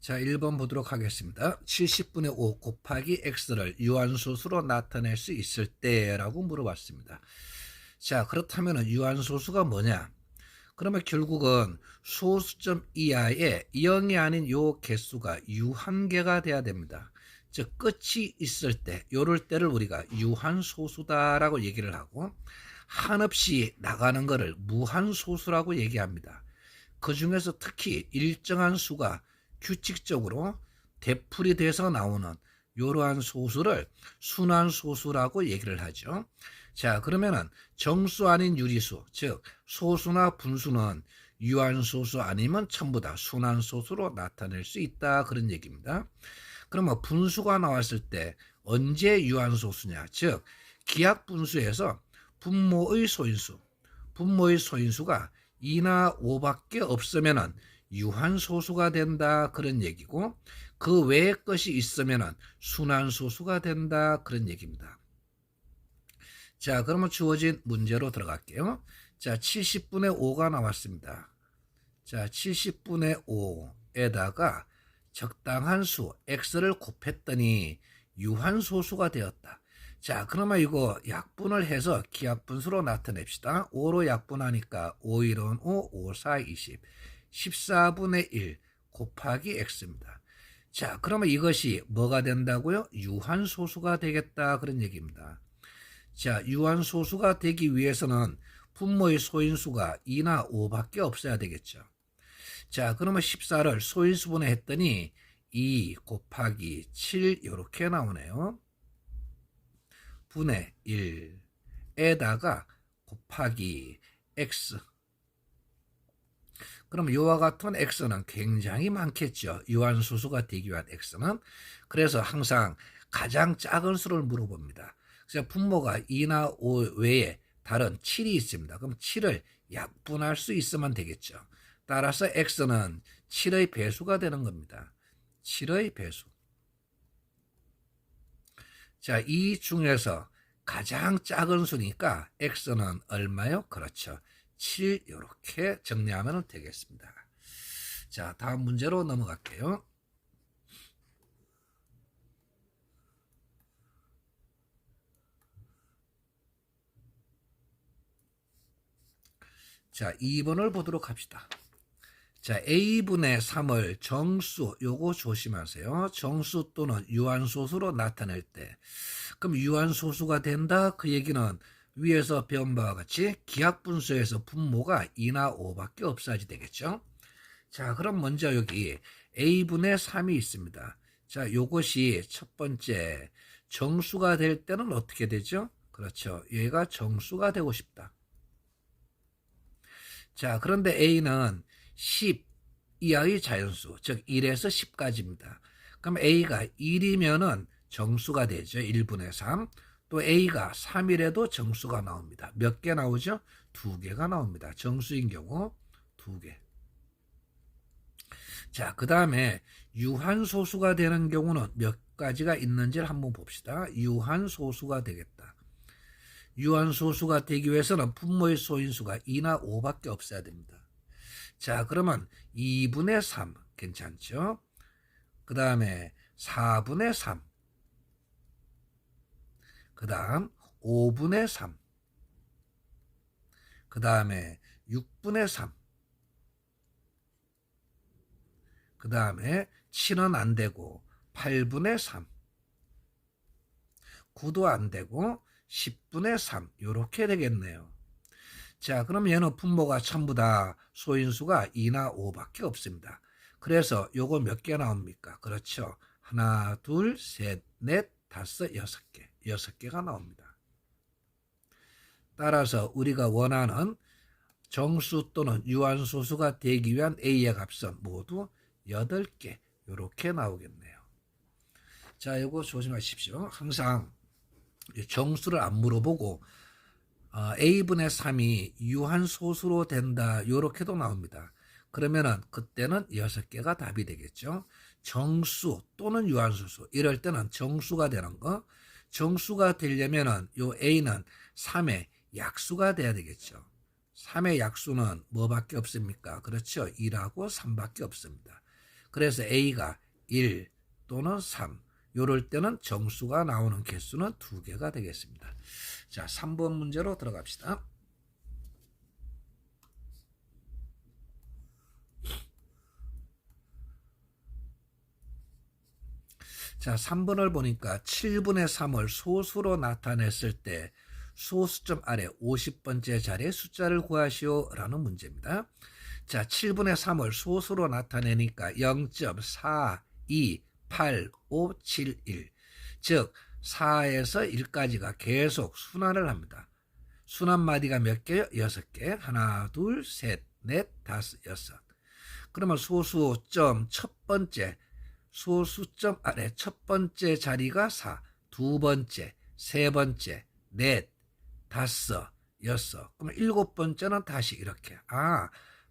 자, 1번 보도록 하겠습니다. 70분의 5 곱하기 x를 유한소수로 나타낼 수 있을 때라고 물어봤습니다. 자, 그렇다면 유한소수가 뭐냐? 그러면 결국은 소수점 이하의 0이 아닌 요 개수가 유한계가 돼야 됩니다. 즉 끝이 있을 때, 요럴 때를 우리가 유한소수다라고 얘기를 하고, 한없이 나가는 것을 무한소수라고 얘기합니다. 그 중에서 특히 일정한 수가 규칙적으로 되풀이 돼서 나오는 이러한 소수를 순환소수라고 얘기를 하죠. 자, 그러면은 정수 아닌 유리수, 즉 소수나 분수는 유한소수 아니면 전부 다 순환소수로 나타낼 수 있다, 그런 얘기입니다. 그러면 분수가 나왔을 때 언제 유한소수냐, 즉 기하분수에서 분모의 소인수가 2나 5밖에 없으면은 유한소수가 된다, 그런 얘기고, 그 외의 것이 있으면은 순환소수가 된다, 그런 얘기입니다. 자, 그러면 주어진 문제로 들어갈게요. 자, 70분의 5가 나왔습니다. 자, 70분의 5에다가 적당한 수 x를 곱했더니 유한소수가 되었다. 자, 그러면 이거 약분을 해서 기하분수로 나타냅시다. 5로 약분하니까 5, 1은 5, 5, 4, 20. 14분의 1 곱하기 x입니다. 자, 그러면 이것이 뭐가 된다고요? 유한소수가 되겠다, 그런 얘기입니다. 자, 유한소수가 되기 위해서는 분모의 소인수가 2나 5밖에 없어야 되겠죠. 자, 그러면 14를 소인수분해 했더니 2 곱하기 7 이렇게 나오네요. 분의 1에다가 곱하기 x. 그럼 이와 같은 x는 굉장히 많겠죠. 유한소수가 되기 위한 x는. 그래서 항상 가장 작은 수를 물어봅니다. 그래서 분모가 2나 5 외에 다른 7이 있습니다. 그럼 7을 약분할 수 있으면 되겠죠. 따라서 x는 7의 배수가 되는 겁니다. 7의 배수. 자, 이 중에서 가장 작은 수니까 x는 얼마요? 그렇죠. 7 이렇게 정리하면 되겠습니다. 자, 다음 문제로 넘어갈게요. 자, 2번을 보도록 합시다. 자, a분의 3을 정수, 요거 조심하세요. 정수 또는 유한소수로 나타낼 때, 그럼 유한소수가 된다, 그 얘기는 위에서 배운 바와 같이 기하분수에서 분모가 2나 5밖에 없어야지 되겠죠. 자, 그럼 먼저 여기 a분의 3이 있습니다. 자, 요것이 첫 번째 정수가 될 때는 어떻게 되죠? 그렇죠. 얘가 정수가 되고 싶다. 자, 그런데 a는 10 이하의 자연수, 즉 1에서 10까지입니다. 그럼 a가 1이면은 정수가 되죠. 1분의 3. 또 a가 3이라도 정수가 나옵니다. 몇 개 나오죠? 2개가 나옵니다. 정수인 경우 2개. 자, 그 다음에 유한소수가 되는 경우는 몇 가지가 있는지를 한번 봅시다. 유한소수가 되겠다. 유한소수가 되기 위해서는 분모의 소인수가 2나 5밖에 없어야 됩니다. 자, 그러면 2분의 3 괜찮죠? 그 다음에 4분의 3, 그 다음 5분의 3, 그 다음에 6분의 3, 그 다음에 7은 안 되고 8분의 3, 9도 안 되고 10분의 3 이렇게 되겠네요. 자, 그럼 얘는 분모가 전부 다 소인수가 2나 5밖에 없습니다. 그래서 요거 몇 개 나옵니까? 그렇죠. 하나, 둘, 셋, 넷, 다섯, 6개. 6개가 나옵니다. 따라서 우리가 원하는 정수 또는 유한소수가 되기 위한 a의 값은 모두 8개. 이렇게 나오겠네요. 자, 요거 조심하십시오. 항상 정수를 안 물어보고 a분의 3이 유한소수로 된다, 이렇게도 나옵니다. 그러면은 그때는 6개가 답이 되겠죠. 정수 또는 유한소수, 이럴 때는 정수가 되는 거. 정수가 되려면은 요 a는 3의 약수가 돼야 되겠죠. 3의 약수는 뭐밖에 없습니까? 그렇죠. 1하고 3밖에 없습니다. 그래서 A가 1 또는 3. 요럴 때는 정수가 나오는 개수는 2개가 되겠습니다. 자, 3번 문제로 들어갑시다. 자, 3번을 보니까 7분의 3을 소수로 나타냈을 때 소수점 아래 50번째 자리의 숫자를 구하시오 라는 문제입니다. 자, 7분의 3을 소수로 나타내니까 0.4285571, 즉 4에서 1까지가 계속 순환을 합니다. 순환 마디가 몇 개요? 6개. 하나, 둘, 셋, 넷, 다섯, 여섯. 그러면 소수점 첫 번째, 소수점 아래 첫 번째 자리가 4, 두 번째, 세 번째, 넷, 다섯, 여섯. 그러면 일곱 번째는 다시 이렇게.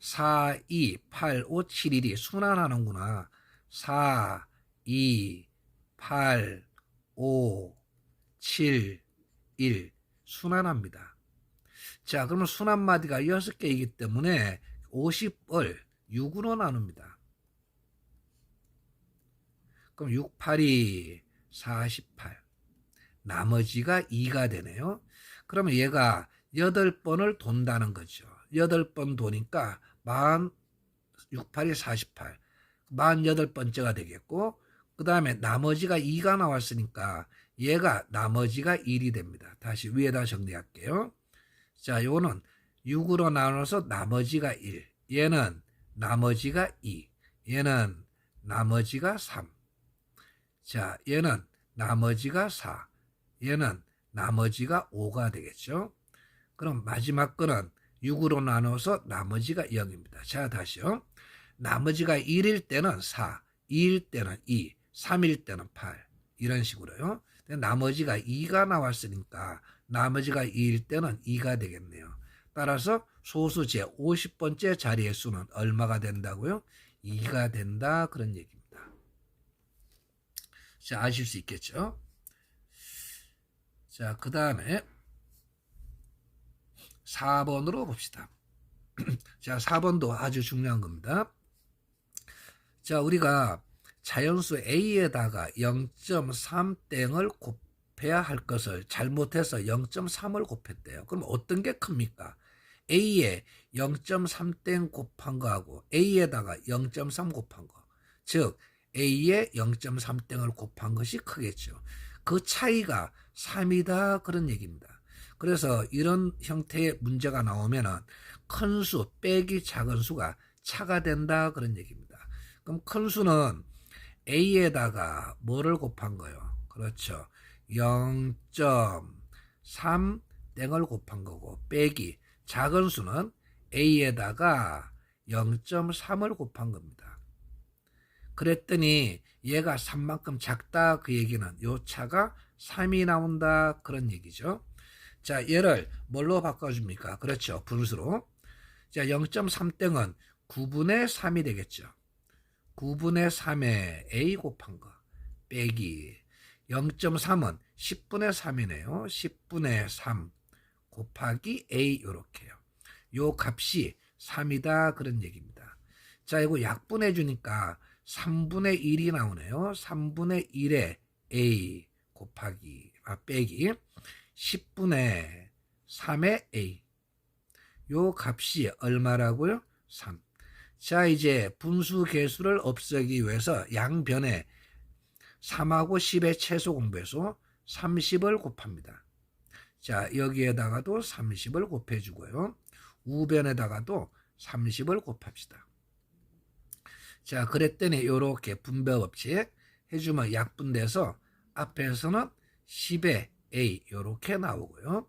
4, 2, 8, 5, 7, 1이 순환하는구나. 4, 2, 8, 5, 7, 1 순환합니다. 자, 그러면 순환마디가 6개이기 때문에 50을 6으로 나눕니다. 그럼 6, 8이 48. 나머지가 2가 되네요. 그러면 얘가 8번을 돈다는 거죠. 8번 도니까 6, 8이 48. 48번째가 되겠고, 그 다음에 나머지가 2가 나왔으니까 얘가 나머지가 1이 됩니다. 다시 위에다 정리할게요. 자, 요거는 6으로 나눠서 나머지가 1. 얘는 나머지가 2. 얘는 나머지가 3. 자, 얘는 나머지가 4. 얘는 나머지가 5가 되겠죠. 그럼 마지막 거는 6으로 나눠서 나머지가 0입니다. 자, 다시요. 나머지가 1일 때는 4, 2일 때는 2, 3일 때는 8. 이런 식으로요. 나머지가 2가 나왔으니까 나머지가 2일 때는 2가 되겠네요. 따라서 소수 제 50번째 자리의 수는 얼마가 된다고요? 2가 된다, 그런 얘기입니다. 자, 아실 수 있겠죠? 자, 그 다음에 4번으로 봅시다. 자, 4번도 아주 중요한 겁니다. 자, 우리가 자연수 A에다가 0.3땡을 곱해야 할 것을 잘못해서 0.3을 곱했대요. 그럼 어떤 게 큽니까? A에 0.3땡 곱한 거하고 A에다가 0.3 곱한 거. 즉, A에 0.3땡을 곱한 것이 크겠죠. 그 차이가 3이다, 그런 얘기입니다. 그래서 이런 형태의 문제가 나오면은 큰 수 빼기 작은 수가 차가 된다, 그런 얘기입니다. 그럼 큰 수는 A에다가 뭐를 곱한 거예요? 그렇죠. 0.3 땡을 곱한 거고, 빼기 작은 수는 A에다가 0.3을 곱한 겁니다. 그랬더니 얘가 3만큼 작다, 그 얘기는 요 차가 3이 나온다, 그런 얘기죠. 자, 얘를 뭘로 바꿔줍니까? 그렇죠. 분수로. 자, 0.3땡은 9분의 3이 되겠죠. 9분의 3에 A 곱한 거 빼기 0.3은 10분의 3이네요. 10분의 3 곱하기 A, 요렇게요. 요 값이 3이다, 그런 얘기입니다. 자, 이거 약분해 주니까 3분의 1이 나오네요. 3분의 1에 A 곱하기 빼기 10분의 3의 A. 요 값이 얼마라고요? 3. 자, 이제 분수 계수를 없애기 위해서 양변에 3하고 10의 최소 공배수 30을 곱합니다. 자, 여기에다가도 30을 곱해주고요. 우변에다가도 30을 곱합시다. 자, 그랬더니 이렇게 분배법칙 해주면 약분돼서 앞에서는 10의 A 이렇게 나오고요.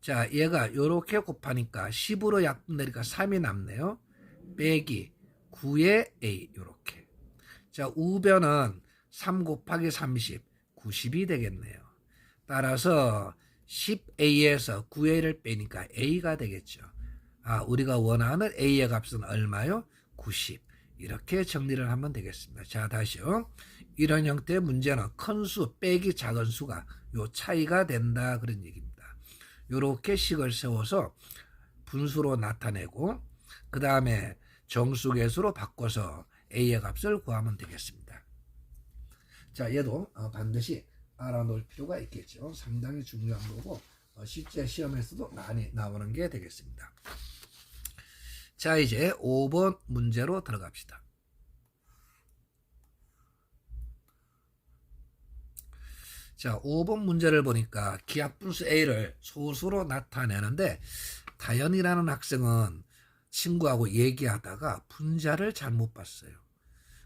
자, 얘가 이렇게 곱하니까 10으로 약분되니까 3이 남네요. 빼기 9의 A 이렇게. 자, 우변은 3 곱하기 30, 90이 되겠네요. 따라서 10A에서 9A를 빼니까 A가 되겠죠. 우리가 원하는 A의 값은 얼마요? 90. 이렇게 정리를 하면 되겠습니다. 자, 다시요. 이런 형태의 문제는 큰 수 빼기 작은 수가 요 차이가 된다, 그런 얘기입니다. 요렇게 식을 세워서 분수로 나타내고, 그 다음에 정수계수로 바꿔서 A의 값을 구하면 되겠습니다. 자, 얘도 반드시 알아놓을 필요가 있겠죠. 상당히 중요한 거고 실제 시험에서도 많이 나오는 게 되겠습니다. 자, 이제 5번 문제로 들어갑시다. 자, 5번 문제를 보니까 기하분수 A를 소수로 나타내는데 다현이라는 학생은 친구하고 얘기하다가 분자를 잘못 봤어요.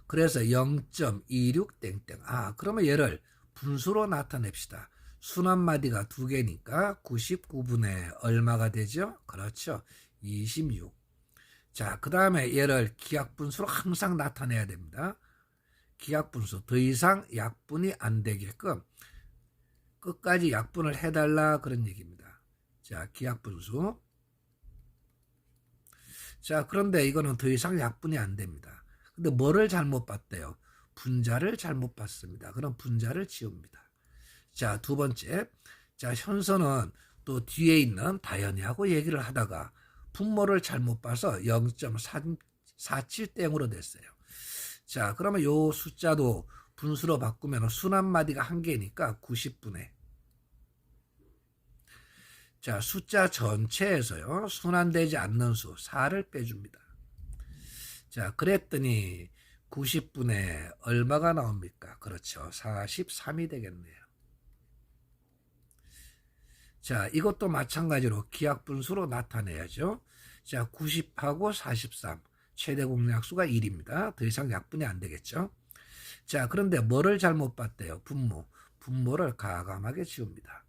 그래서 0.26 땡땡. 그러면 얘를 분수로 나타냅시다. 순환마디가 두 개니까 99분의 얼마가 되죠? 그렇죠. 26. 자, 그 다음에 얘를 기하분수로 항상 나타내야 됩니다. 기하분수 더 이상 약분이 안 되게끔 끝까지 약분을 해달라 그런 얘기입니다. 자, 기하분수. 자, 그런데 이거는 더 이상 약분이 안 됩니다. 근데 뭐를 잘못 봤대요? 분자를 잘못 봤습니다. 그럼 분자를 지웁니다. 자, 두 번째. 자, 현서는 또 뒤에 있는 다현이하고 얘기를 하다가 분모를 잘못 봐서 0.47땡으로 됐어요. 자, 그러면 요 숫자도 분수로 바꾸면 순환마디가 한 개니까 90분의. 자, 숫자 전체에서요, 순환되지 않는 수 4를 빼줍니다. 자, 그랬더니 90분의 얼마가 나옵니까? 그렇죠. 43이 되겠네요. 자, 이것도 마찬가지로 기하분수로 나타내야죠. 자, 90하고 43. 최대 공약수가 1입니다. 더 이상 약분이 안 되겠죠. 자, 그런데 뭐를 잘못 봤대요? 분모. 분모를 가감하게 지웁니다.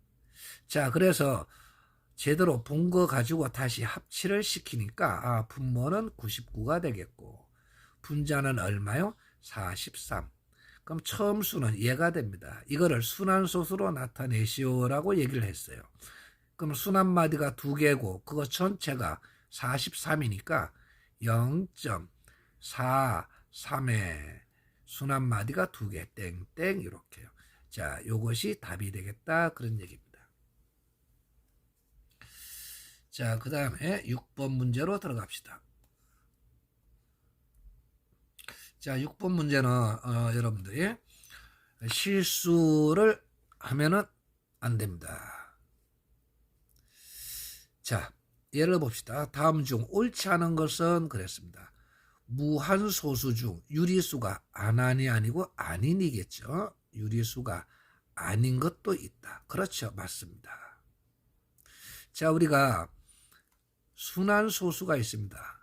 자, 그래서 제대로 본 거 가지고 다시 합치를 시키니까 분모는 99가 되겠고 분자는 얼마요? 43. 그럼 처음 수는 얘가 됩니다. 이거를 순환소수로 나타내시오라고 얘기를 했어요. 그럼 순환마디가 두 개고 그거 전체가 43이니까 0.43에 순환마디가 두 개 땡땡 이렇게요. 자, 요것이 답이 되겠다 그런 얘기입니다. 자, 그 다음에 6번 문제로 들어갑시다. 자, 6번 문제는 여러분들이 실수를 하면은 안 됩니다. 자, 예를 봅시다. 다음 중 옳지 않은 것은 그랬습니다. 무한소수 중 유리수가 안한이 아니고 아닌이겠죠. 유리수가 아닌 것도 있다. 그렇죠. 맞습니다. 자, 우리가 순환소수가 있습니다.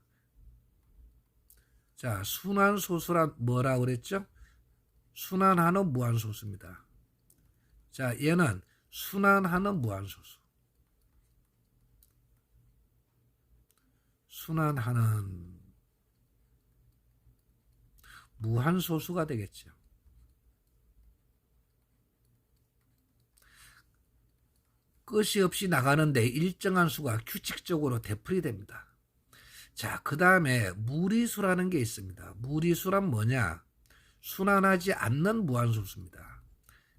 자, 순환소수란 뭐라고 그랬죠? 순환하는 무한소수입니다. 자, 얘는 순환하는 무한소수. 순환하는 무한소수가 되겠죠. 끝이 없이 나가는데 일정한 수가 규칙적으로 되풀이 됩니다. 자, 그 다음에 무리수라는 게 있습니다. 무리수란 뭐냐? 순환하지 않는 무한소수입니다.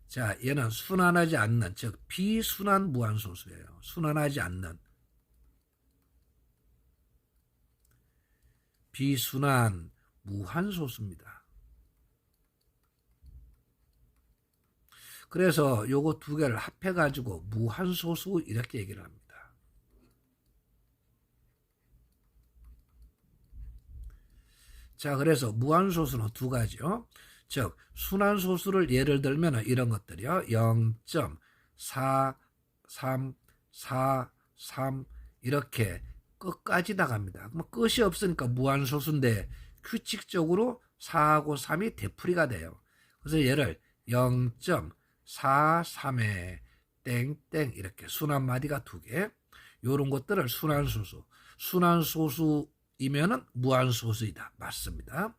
자, 얘는 순환하지 않는, 즉 비순환 무한소수예요. 순환하지 않는. 비순환 무한소수입니다. 그래서 요거 두 개를 합해가지고 무한소수 이렇게 얘기를 합니다. 자, 그래서 무한소수는 두 가지요. 즉, 순환소수를 예를 들면 이런 것들이요. 0.4343 이렇게 끝까지 나갑니다. 그럼 끝이 없으니까 무한소수인데 규칙적으로 4하고 3이 되풀이가 돼요. 그래서 얘를 0.43에 땡땡 이렇게 순환마디가 두 개. 요런 것들을 순환소수. 순환소수이면은 무한소수이다. 맞습니다.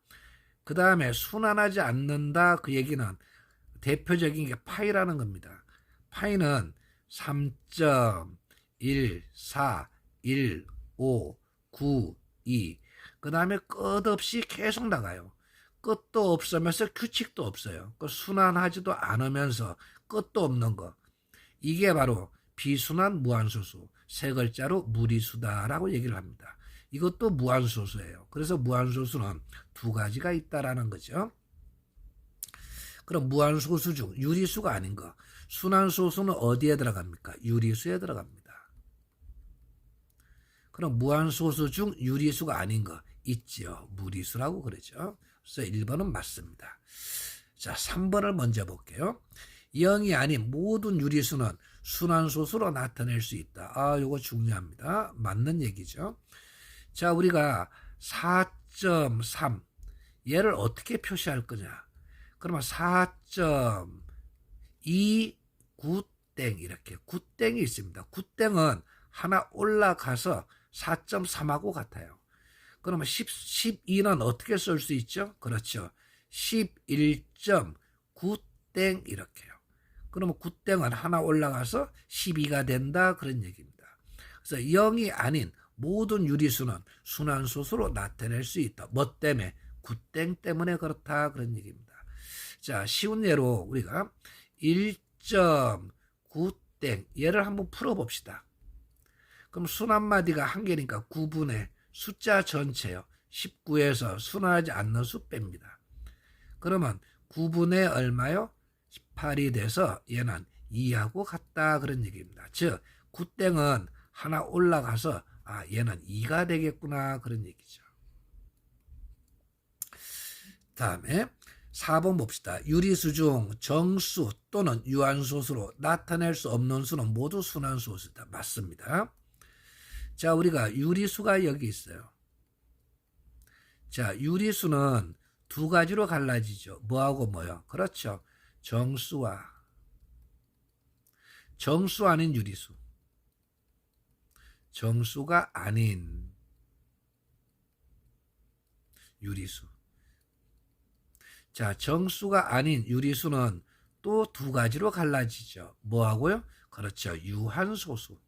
그 다음에 순환하지 않는다 그 얘기는 대표적인 게 파이라는 겁니다. 파이는 3.141592 그 다음에 끝없이 계속 나가요. 끝도 없으면서 규칙도 없어요. 순환하지도 않으면서 끝도 없는 거. 이게 바로 비순환 무한소수 세 글자로 무리수다라고 얘기를 합니다. 이것도 무한소수예요. 그래서 무한소수는 두 가지가 있다라는 거죠. 그럼 무한소수 중 유리수가 아닌 거. 순환소수는 어디에 들어갑니까? 유리수에 들어갑니다. 그럼 무한소수 중 유리수가 아닌 거 있지요. 무리수라고 그러죠. 그래서 1번은 맞습니다. 자, 3번을 먼저 볼게요. 0이 아닌 모든 유리수는 순환소수로 나타낼 수 있다. 이거 중요합니다. 맞는 얘기죠. 자, 우리가 4.3 얘를 어떻게 표시할 거냐? 그러면 4.29땡 이렇게 9땡이 있습니다. 9땡은 하나 올라가서 4.3하고 같아요. 그러면 12는 어떻게 쓸 수 있죠? 그렇죠. 11.9땡 이렇게요. 그러면 9땡은 하나 올라가서 12가 된다 그런 얘기입니다. 그래서 0이 아닌 모든 유리수는 순환소수로 나타낼 수 있다. 뭐 때문에? 9땡 때문에 그렇다 그런 얘기입니다. 자, 쉬운 예로 우리가 1.9땡 얘를 한번 풀어봅시다. 그럼 순한마디가 한 개니까 9분의 숫자 전체요. 19에서 순환하지 않는 수 뺍니다. 그러면 9분의 얼마요? 18이 돼서 얘는 2하고 같다 그런 얘기입니다. 즉 9땡은 하나 올라가서 얘는 2가 되겠구나 그런 얘기죠. 다음에 4번 봅시다. 유리수 중 정수 또는 유한소수로 나타낼 수 없는 수는 모두 순환소수다. 맞습니다. 자, 우리가 유리수가 여기 있어요. 자, 유리수는 두 가지로 갈라지죠. 뭐하고 뭐요? 그렇죠. 정수 아닌 유리수. 정수가 아닌 유리수. 자, 정수가 아닌 유리수는 또 두 가지로 갈라지죠. 뭐하고요? 그렇죠. 유한소수.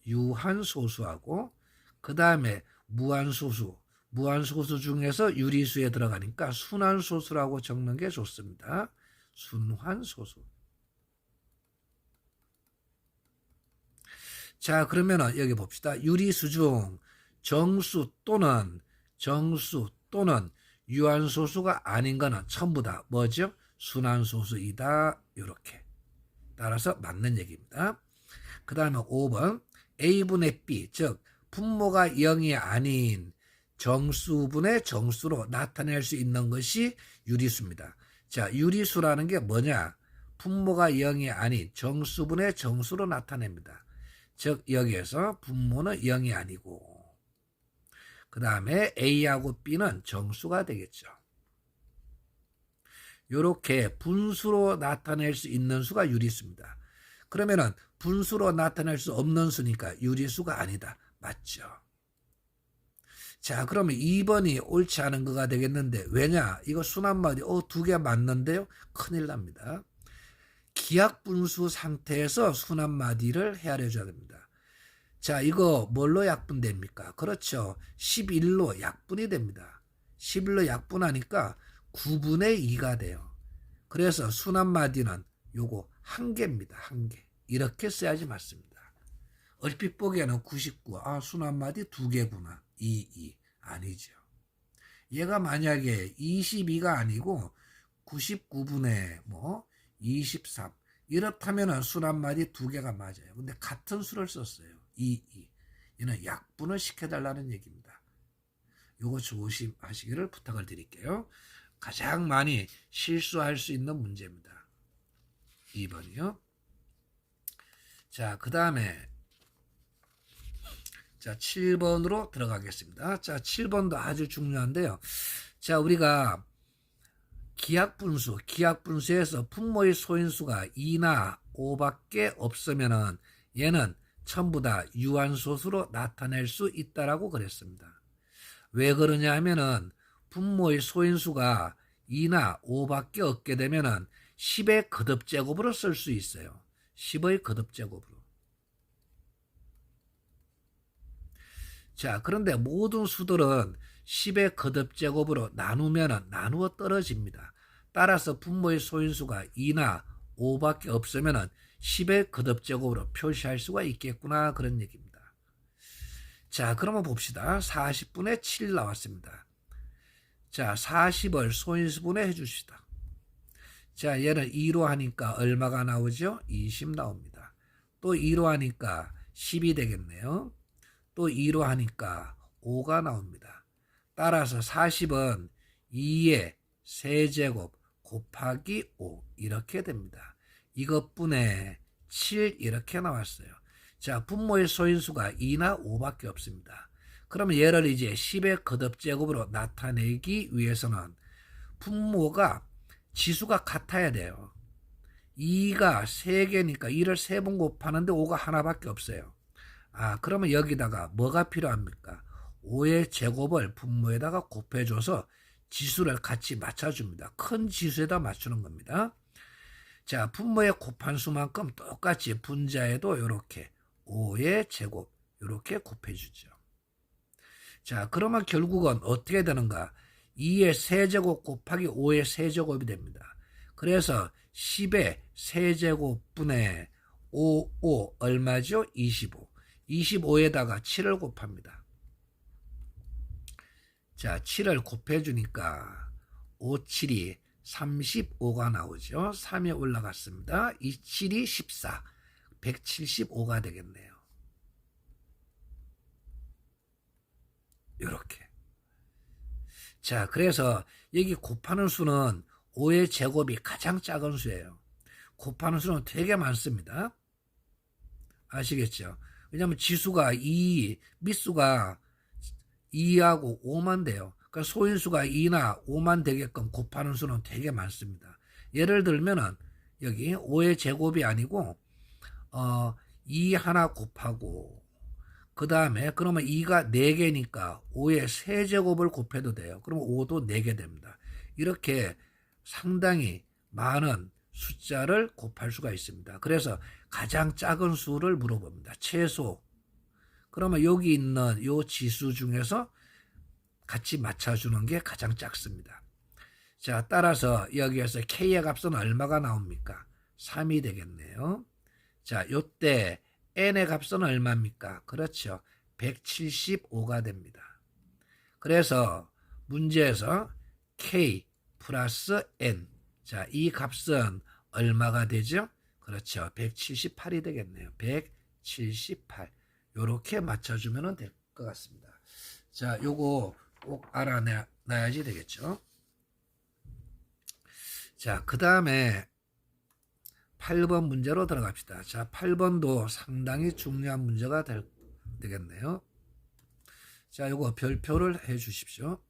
유한소수하고 그 다음에 무한소수. 무한소수 중에서 유리수에 들어가니까 순환소수라고 적는 게 좋습니다. 순환소수. 자, 그러면 여기 봅시다. 유리수 중 정수 또는 유한소수가 아닌 거는 전부 다 뭐죠? 순환소수이다. 이렇게. 따라서 맞는 얘기입니다. 그 다음에 5번 A분의 B, 즉 분모가 0이 아닌 정수분의 정수로 나타낼 수 있는 것이 유리수입니다. 자, 유리수라는 게 뭐냐? 분모가 0이 아닌 정수분의 정수로 나타냅니다. 즉 여기에서 분모는 0이 아니고 그 다음에 A하고 B는 정수가 되겠죠. 이렇게 분수로 나타낼 수 있는 수가 유리수입니다. 그러면은 분수로 나타낼 수 없는 수니까 유리수가 아니다. 맞죠? 자, 그러면 2번이 옳지 않은 거가 되겠는데 왜냐? 이거 순한마디 두 개 맞는데요? 큰일 납니다. 기하분수 상태에서 순한마디를 헤아려 줘야 됩니다. 자, 이거 뭘로 약분됩니까? 그렇죠. 11로 약분이 됩니다. 11로 약분하니까 9분의 2가 돼요. 그래서 순한마디는 요거 한 개입니다. 한 개. 이렇게 써야지 맞습니다. 얼핏 보기에는 99. 순한마디 두 개구나. 2. 아니죠. 얘가 만약에 22가 아니고 99분의 23. 이렇다면은 순한마디 두 개가 맞아요. 근데 같은 수를 썼어요. 2. 얘는 약분을 시켜달라는 얘기입니다. 요거 조심하시기를 부탁을 드릴게요. 가장 많이 실수할 수 있는 문제입니다. 2번이요. 자, 그 다음에 자 7번으로 들어가겠습니다. 자, 7번도 아주 중요한데요. 자, 우리가 기하분수에서 분모의 소인수가 2나 5밖에 없으면은 얘는 전부 다 유한소수로 나타낼 수 있다라고 그랬습니다. 왜 그러냐 하면은 분모의 소인수가 2나 5밖에 없게 되면은 10의 거듭제곱으로 쓸 수 있어요. 10의 거듭제곱으로. 자, 그런데 모든 수들은 10의 거듭제곱으로 나누면은 나누어 떨어집니다. 따라서 분모의 소인수가 2나 5밖에 없으면은 10의 거듭제곱으로 표시할 수가 있겠구나 그런 얘기입니다. 자, 그러면 봅시다. 40분의 7 나왔습니다. 자, 40을 소인수분해 해줍시다. 자, 얘는 2로 하니까 얼마가 나오죠? 20 나옵니다. 또 2로 하니까 10이 되겠네요. 또 2로 하니까 5가 나옵니다. 따라서 40은 2의 세제곱 곱하기 5 이렇게 됩니다. 이것분의 7 이렇게 나왔어요. 자, 분모의 소인수가 2나 5밖에 없습니다. 그러면 얘를 이제 10의 거듭제곱으로 나타내기 위해서는 분모가 지수가 같아야 돼요. 2가 3개니까 2를 3번 곱하는데 5가 하나밖에 없어요. 아, 그러면 여기다가 뭐가 필요합니까? 5의 제곱을 분모에다가 곱해줘서 지수를 같이 맞춰줍니다. 큰 지수에다 맞추는 겁니다. 자, 분모에 곱한 수만큼 똑같이 분자에도 이렇게 5의 제곱 이렇게 곱해주죠. 자, 그러면 결국은 어떻게 되는가? 2의 세제곱 곱하기 5의 세제곱이 됩니다. 그래서 10의 세제곱분의 5 얼마죠? 25. 25에다가 7을 곱합니다. 자, 7을 곱해주니까 5, 7이 35가 나오죠. 3이 올라갔습니다. 2, 7이 14. 175가 되겠네요. 이렇게. 자, 그래서 여기 곱하는 수는 5의 제곱이 가장 작은 수예요. 곱하는 수는 되게 많습니다. 아시겠죠? 왜냐하면 지수가 2, 밑수가 2하고 5만 돼요. 그러니까 소인수가 2나 5만 되게끔 곱하는 수는 되게 많습니다. 예를 들면은 여기 5의 제곱이 아니고 2 하나 곱하고 그 다음에 그러면 2가 4개니까 5의 세제곱을 곱해도 돼요. 그러면 5도 4개 됩니다. 이렇게 상당히 많은 숫자를 곱할 수가 있습니다. 그래서 가장 작은 수를 물어봅니다. 최소. 그러면 여기 있는 이 지수 중에서 같이 맞춰주는 게 가장 작습니다. 자, 따라서 여기에서 K의 값은 얼마가 나옵니까? 3이 되겠네요. 자, 요때 N의 값은 얼마입니까? 그렇죠. 175가 됩니다. 그래서 문제에서 K 플러스 N. 자, 이 값은 얼마가 되죠? 그렇죠. 178이 되겠네요. 178. 요렇게 맞춰주면 될 것 같습니다. 자, 요거 꼭 알아놔야지 되겠죠. 자, 그 다음에 8번 문제로 들어갑시다. 자, 8번도 상당히 중요한 문제가 되겠네요. 자, 요거 별표를 해 주십시오.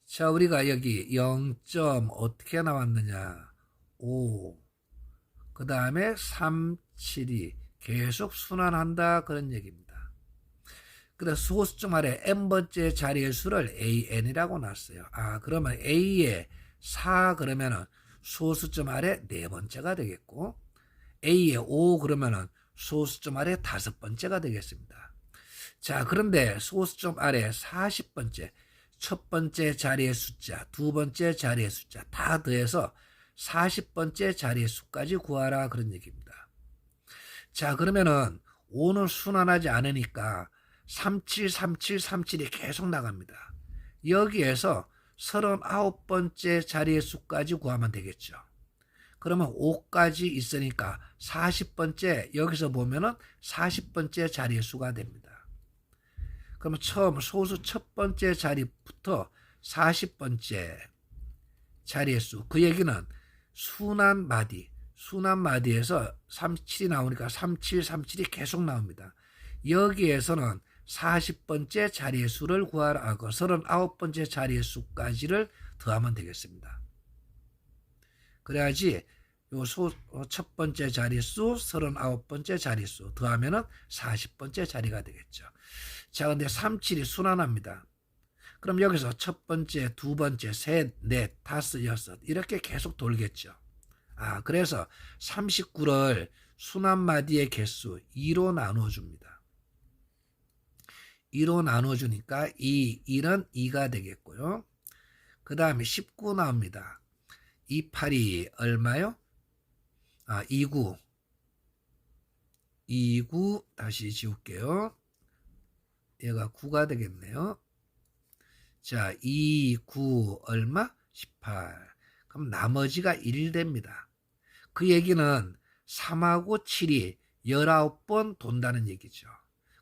자, 우리가 여기 0점 어떻게 나왔느냐? 5. 그 다음에 3, 7이 계속 순환한다. 그런 얘기입니다. 그래서 소수점 아래 n번째 자리의 수를 an이라고 놨어요. 아, 그러면 a의 4 그러면은 소수점 아래 4번째가 되겠고 a의 5 그러면은 소수점 아래 5번째가 되겠습니다. 자, 그런데 소수점 아래 40번째 첫 번째 자리의 숫자, 두 번째 자리의 숫자 다 더해서 40번째 자리의 수까지 구하라 그런 얘기입니다. 자, 그러면은 5는 순환하지 않으니까 37, 37, 37이 계속 나갑니다. 여기에서 39번째 자리의 수까지 구하면 되겠죠. 그러면 5까지 있으니까 40번째 여기서 보면은 40번째 자리의 수가 됩니다. 그러면 처음 소수 첫 번째 자리부터 40번째 자리의 수. 그 얘기는 순환 마디에서 37이 나오니까 37, 37이 계속 나옵니다. 여기에서는 40번째 자리의 수를 구하라 하고 39번째 자리의 수까지를 더하면 되겠습니다. 그래야지 요 첫 번째 자릿수, 39번째 자릿수 더하면은 40번째 자리가 되겠죠. 자, 근데 37이 순환합니다. 그럼 여기서 첫 번째, 두 번째, 셋, 넷, 다섯, 여섯 이렇게 계속 돌겠죠. 아, 그래서 39를 순환마디의 개수 2로 나눠줍니다. 2로 나눠주니까 1은 2가 되겠고요. 그 다음에 19 나옵니다. 28이 얼마요? 29 다시 지울게요. 얘가 9가 되겠네요. 자, 2, 9 얼마? 18. 그럼 나머지가 1 됩니다. 그 얘기는 3하고 7이 19번 돈다는 얘기죠.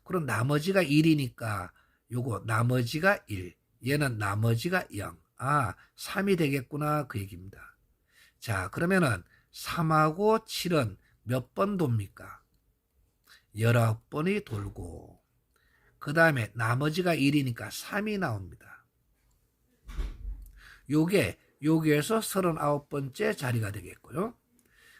그럼 나머지가 1이니까 요거 나머지가 1. 얘는 나머지가 0. 아, 3이 되겠구나 그 얘기입니다. 자, 그러면은 3하고 7은 몇 번 돕니까? 19번이 돌고 그 다음에 나머지가 1이니까 3이 나옵니다. 요게 여기에서 39번째 자리가 되겠고요.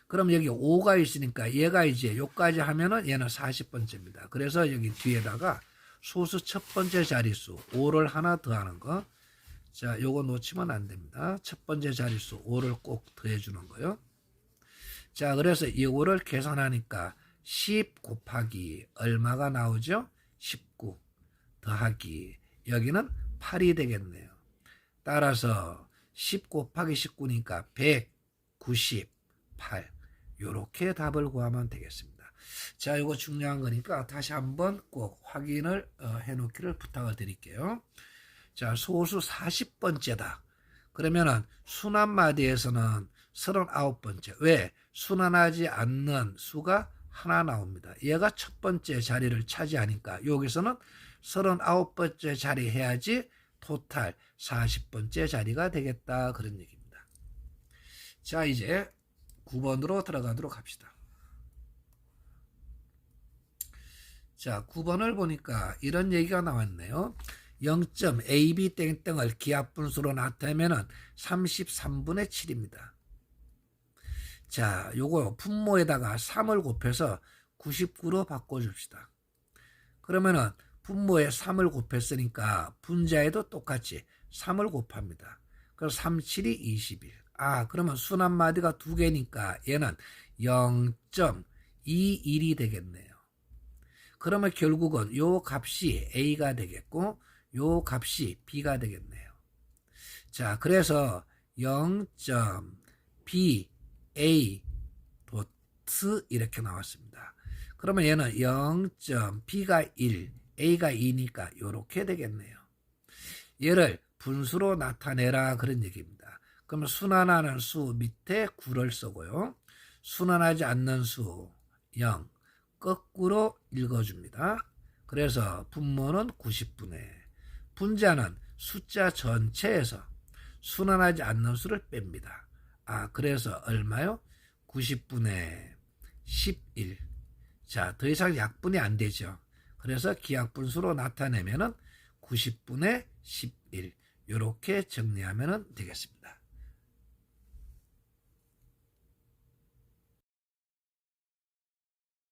그럼 여기 5가 있으니까 얘가 이제 요까지 하면은 얘는 40번째입니다. 그래서 여기 뒤에다가 소수 첫 번째 자릿수 5를 하나 더하는 거. 자, 요거 놓치면 안 됩니다. 첫 번째 자릿수 5를 꼭 더해주는 거요. 자, 그래서 이거를 계산하니까 10 곱하기 얼마가 나오죠? 19 더하기 여기는 8이 되겠네요. 따라서 10 곱하기 19니까 198. 요렇게 답을 구하면 되겠습니다. 자, 이거 중요한 거니까 다시 한번 꼭 확인을 해놓기를 부탁을 드릴게요. 자, 소수 40번째다. 그러면은 순환마디에서는 39번째. 왜? 순환하지 않는 수가 하나 나옵니다. 얘가 첫 번째 자리를 차지하니까 여기서는 39번째 자리 해야지 토탈 40번째 자리가 되겠다. 그런 얘기입니다. 자, 이제 9번으로 들어가도록 합시다. 자, 9번을 보니까 이런 얘기가 나왔네요. 0.ab 땡땡을 기하분수로 나타내면 33분의 7입니다. 자, 요거 분모에다가 3을 곱해서 99로 바꿔줍시다. 그러면은 분모에 3을 곱했으니까 분자에도 똑같이 3을 곱합니다. 그래서 3, 7이 21. 아, 그러면 순환마디가 두 개니까 얘는 0.21이 되겠네요. 그러면 결국은 요 값이 A가 되겠고 요 값이 B가 되겠네요. 자, 그래서 0.BA 도트 이렇게 나왔습니다. 그러면 얘는 0.B가 1, A가 2니까 이렇게 되겠네요. 얘를 분수로 나타내라 그런 얘기입니다. 그러면 순환하는 수 밑에 9를 쓰고요. 순환하지 않는 수 0 거꾸로 읽어줍니다. 그래서 분모는 90분의 분자는 숫자 전체에서 순환하지 않는 수를 뺍니다. 아, 그래서 얼마요? 90분의 11. 자, 더 이상 약분이 안 되죠. 그래서 기하분수로 나타내면은 90분의 11. 이렇게 정리하면 되겠습니다.